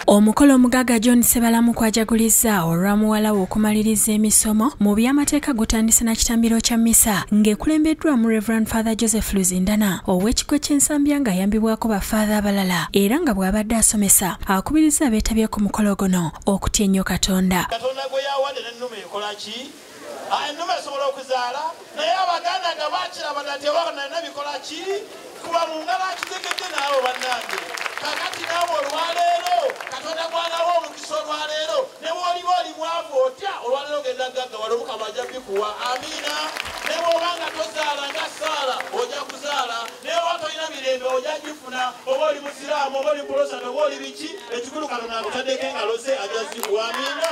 Omukolo omugaga John Ssebalamu kwajaguliza olwa muwala we okumaliriza emisomo mu by'amateeka gutandise na kitambiro kya misa ng'ekulembeddwa mu Reverend Father Joseph Luzindana ow'ekigo ky'ensambya nga ayambibwako bafaatha abalala era nga bw'abadde asomesa akubiriza abeetabye ku mukolo guno okutya ennyo Katonda. Katonda gwe yawadde n'ennume ekola ki? Ennume esobola okuzaala naye Abaganda nga bakiraba nga tebaana bikola ki? Kuba mu ngalo akitegedde naawe bannange. Kakati naawe olwaleero Katonda gw'alawo omukisa olwaleero ne bw'oliba oli mwavu otya olwaleero genda gagga wali Mukama ajja bikuwa. Amiina. Ne bw'oba nga tozaala nga Saala ojja kuzaala naye oba tolina mirembe ojja gifuna. Oba oli musiraamu oba oli muprotestant oba oli biki ekikulu Katonda akutaddeko engalo ze ajja zikuwa. Amiina.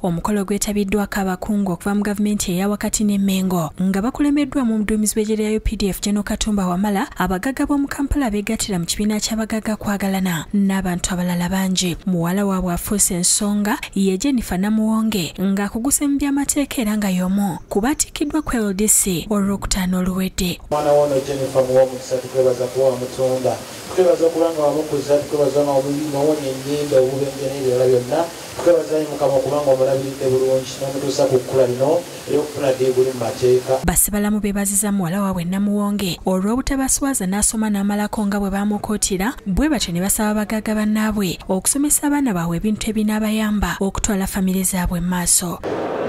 Omukolo gwetabiddwako abakungu okuva mu gavumenti eya wakati ne Mengo nga bakulembeddwa mu muduumizi w'eggye lya UPDF General Katumba Wamala, abagagga b'omu Kampala beegattira mu kibiina ky'abagagga kwagalana n'abantu abalala bangi. Muwala waabwe afuuse ensonga ye Jennifer Namuwonge ng'akuguse mu by'amateeka era nga y'omu ku baatikiddwa ku LDC olw'okutaano oluwedde. Mwana wono Jennifer Muwonge tukwebaza kuwa Mutonda, tukwebaza kubanga wamukuza, tukwebaza n'omuwonya ennyimba obubenje n'ebirala byonna, tukwebaza Mukama kubanga omulabiridde bulungi n'omutuusa ku kkula lino ery'okufuna ddiguli mu mateeka. Ssebalamu beebaziza muwala waabwe Namuwonge olw'obutabaswaza n'asoma n'amalako nga bwe baamukootira, bwe batyo ne basaba abagagga bannaabwe okusomesa abaana baabwe ebintu ebinaabayamba okutwala famire zaabwe mu maaso.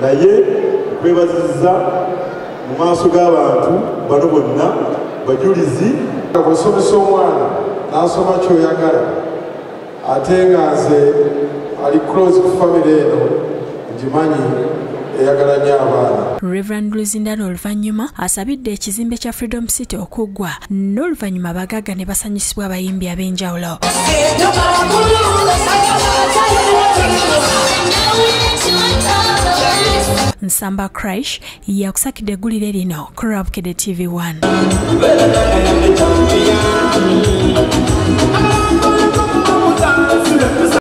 Naye twebaziza mu maaso g'abantu bano bonna bajulizi bw'osomesa omwana n'asoma ky'oyagala ate nga nze ali close ku famire eno ngimanyi eyagala nnyo abaana. Reverend Luzindana oluvannyuma asabidde ekizimbe kya Freedom City okuggwa n'oluvannyuma abagagga ne basanyusibwa abayimbi ab'enjawulo. Nsamba Crash yakusakidde eggulire lino ku Bukedde TV 1.